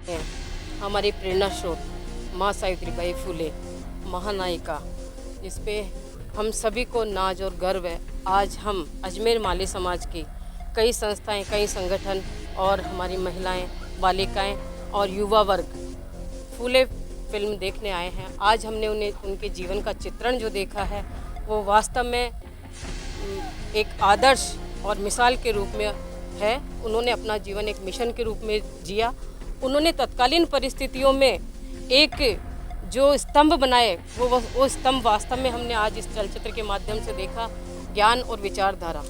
हैं। हमारी प्रेरणा स्रोत माँ सावित्रीबाई फुले महानायिका, इस पे हम सभी को नाज और गर्व है। आज हम अजमेर माली समाज की कई संस्थाएं, कई संगठन और हमारी महिलाएं, बालिकाएं और युवा वर्ग फूले फिल्म देखने आए हैं। आज हमने उनके जीवन का चित्रण जो देखा है वो वास्तव में एक आदर्श और मिसाल के रूप में है। उन्होंने अपना जीवन एक मिशन के रूप में जिया। उन्होंने तत्कालीन परिस्थितियों में एक जो स्तंभ बनाए वो स्तंभ वास्तव में हमने आज इस चलचित्र के माध्यम से देखा। ज्ञान और विचारधारा,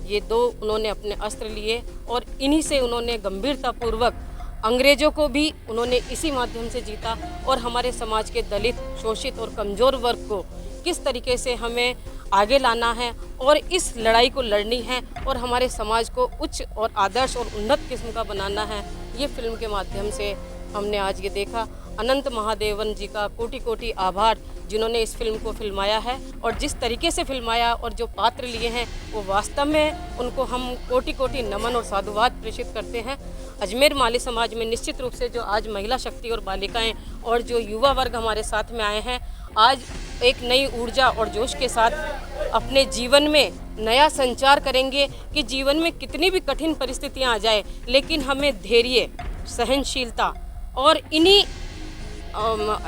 ये दो उन्होंने अपने अस्त्र लिए और इन्हीं से उन्होंने गंभीरतापूर्वक अंग्रेजों को भी उन्होंने इसी माध्यम से जीता। और हमारे समाज के दलित, शोषित और कमज़ोर वर्ग को किस तरीके से हमें आगे लाना है और इस लड़ाई को लड़नी है और हमारे समाज को उच्च और आदर्श और उन्नत किस्म का बनाना है, ये फिल्म के माध्यम से हमने आज ये देखा। अनंत महादेवन जी का कोटि कोटि आभार, जिन्होंने इस फिल्म को फिल्माया है और जिस तरीके से फिल्माया और जो पात्र लिए हैं वो वास्तव में उनको हम कोटि कोटि नमन और साधुवाद प्रेषित करते हैं। अजमेर माली समाज में निश्चित रूप से जो आज महिला शक्ति और बालिकाएं और जो युवा वर्ग हमारे साथ में आए हैं, आज एक नई ऊर्जा और जोश के साथ अपने जीवन में नया संचार करेंगे कि जीवन में कितनी भी कठिन परिस्थितियां आ जाए, लेकिन हमें धैर्य, सहनशीलता और इन्हीं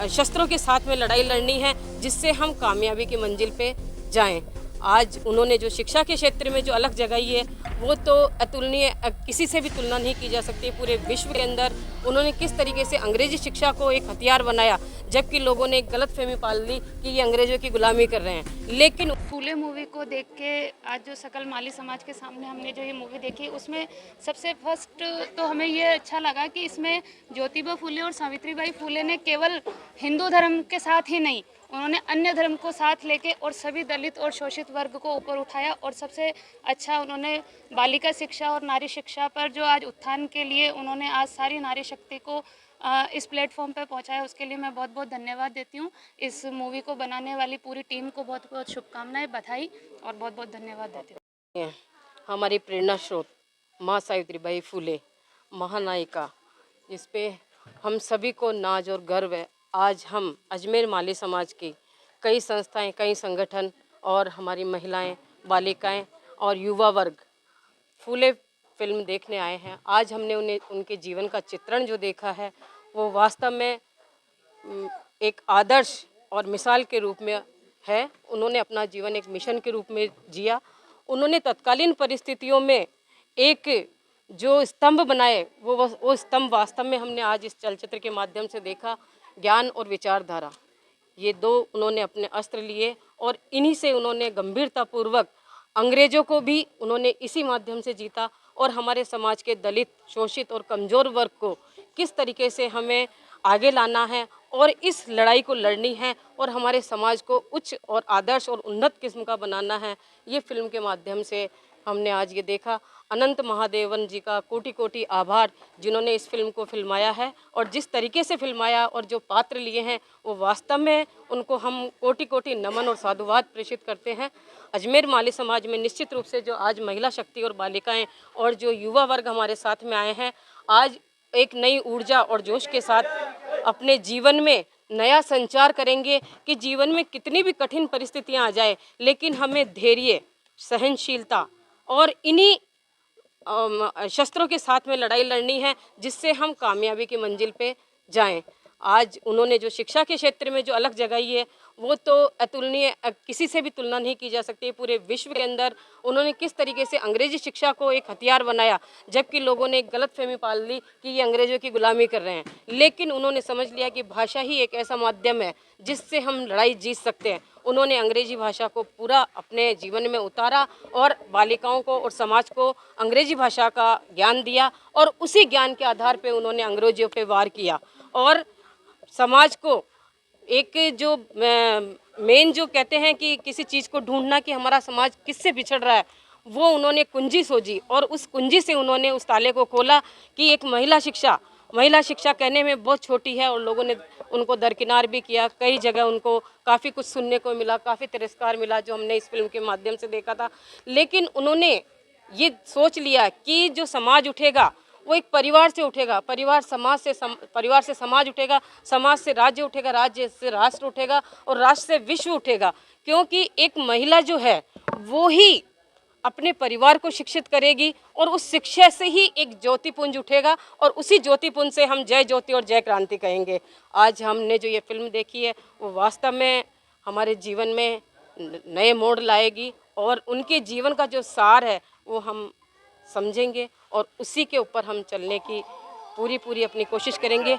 शस्त्रों के साथ में लड़ाई लड़नी है, जिससे हम कामयाबी की मंजिल पे जाएं। आज उन्होंने जो शिक्षा के क्षेत्र में जो अलग जगाई है वो तो अतुलनीय, किसी से भी तुलना नहीं की जा सकती। पूरे विश्व के अंदर उन्होंने किस तरीके से अंग्रेजी शिक्षा को एक हथियार बनाया, जबकि लोगों ने एक गलतफहमी पाल ली कि ये अंग्रेजों की गुलामी कर रहे हैं। लेकिन फूले मूवी को देख के आज जो सकल माली समाज के सामने हमने जो ये मूवी देखी, उसमें सबसे फर्स्ट तो हमें ये अच्छा लगा कि इसमें ज्योतिबा फूले और सावित्रीबाई फूले ने केवल हिंदू धर्म के साथ ही नहीं, उन्होंने अन्य धर्म को साथ लेके और सभी दलित और शोषित वर्ग को ऊपर उठाया। और सबसे अच्छा उन्होंने बालिका शिक्षा और नारी शिक्षा पर जो आज उत्थान के लिए उन्होंने आज सारी नारी शक्ति को इस प्लेटफॉर्म पर पहुंचाया, उसके लिए मैं बहुत बहुत धन्यवाद देती हूं। इस मूवी को बनाने वाली पूरी टीम को बहुत बहुत शुभकामनाएं, बधाई और बहुत बहुत धन्यवाद देती हूँ। हमारी प्रेरणा स्रोत माँ सावित्रीबाई फुले महानायिका, इस पे हम सभी को नाज और गर्व है। आज हम अजमेर माली समाज की कई संस्थाएं, कई संगठन और हमारी महिलाएं, बालिकाएं और युवा वर्ग फूले फिल्म देखने आए हैं। आज हमने उनके जीवन का चित्रण जो देखा है वो वास्तव में एक आदर्श और मिसाल के रूप में है। उन्होंने अपना जीवन एक मिशन के रूप में जिया। उन्होंने तत्कालीन परिस्थितियों में एक जो स्तंभ बनाए वो स्तंभ वास्तव में हमने आज इस चलचित्र के माध्यम से देखा। ज्ञान और विचारधारा, ये दो उन्होंने अपने अस्त्र लिए और इन्हीं से उन्होंने गंभीरतापूर्वक अंग्रेजों को भी उन्होंने इसी माध्यम से जीता। और हमारे समाज के दलित, शोषित और कमज़ोर वर्ग को किस तरीके से हमें आगे लाना है और इस लड़ाई को लड़नी है और हमारे समाज को उच्च और आदर्श और उन्नत किस्म का बनाना है, ये फिल्म के माध्यम से हमने आज ये देखा। अनंत महादेवन जी का कोटि कोटि आभार, जिन्होंने इस फिल्म को फिल्माया है और जिस तरीके से फिल्माया और जो पात्र लिए हैं वो वास्तव में उनको हम कोटि कोटि नमन और साधुवाद प्रेषित करते हैं। अजमेर माली समाज में निश्चित रूप से जो आज महिला शक्ति और बालिकाएं और जो युवा वर्ग हमारे साथ में आए हैं, आज एक नई ऊर्जा और जोश के साथ अपने जीवन में नया संचार करेंगे कि जीवन में कितनी भी कठिन परिस्थितियां आ जाए, लेकिन हमें धैर्य, सहनशीलता और इन्हीं शस्त्रों के साथ में लड़ाई लड़नी है, जिससे हम कामयाबी की मंजिल पे जाएं। आज उन्होंने जो शिक्षा के क्षेत्र में जो अलग जगाई है वो तो अतुलनीय, किसी से भी तुलना नहीं की जा सकती। पूरे विश्व के अंदर उन्होंने किस तरीके से अंग्रेजी शिक्षा को एक हथियार बनाया, जबकि लोगों ने एक गलतफहमी पाल ली कि ये अंग्रेजों की गुलामी कर रहे हैं। लेकिन उन्होंने समझ लिया कि भाषा ही एक ऐसा माध्यम है जिससे हम लड़ाई जीत सकते हैं। उन्होंने अंग्रेजी भाषा को पूरा अपने जीवन में उतारा और बालिकाओं को और समाज को अंग्रेजी भाषा का ज्ञान दिया और उसी ज्ञान के आधार पर उन्होंने अंग्रेजों पर वार किया और समाज को एक जो मेन जो कहते हैं कि किसी चीज़ को ढूंढना कि हमारा समाज किससे बिछड़ रहा है, वो उन्होंने कुंजी सोची और उस कुंजी से उन्होंने उस ताले को खोला कि एक महिला शिक्षा कहने में बहुत छोटी है और लोगों ने उनको दरकिनार भी किया। कई जगह उनको काफ़ी कुछ सुनने को मिला, काफ़ी तिरस्कार मिला, जो हमने इस फिल्म के माध्यम से देखा था। लेकिन उन्होंने ये सोच लिया कि जो समाज उठेगा वो एक परिवार से उठेगा, परिवार से समाज उठेगा, समाज से राज्य उठेगा, राज्य से राष्ट्र उठेगा और राष्ट्र से विश्व उठेगा। क्योंकि एक महिला जो है वो ही अपने परिवार को शिक्षित करेगी और उस शिक्षा से ही एक ज्योतिपुंज उठेगा और उसी ज्योतिपुंज से हम जय ज्योति और जय क्रांति कहेंगे। आज हमने जो ये फिल्म देखी है वो वास्तव में हमारे जीवन में नए मोड़ लाएगी और उनके जीवन का जो सार है वो हम समझेंगे और उसी के ऊपर हम चलने की पूरी अपनी कोशिश करेंगे।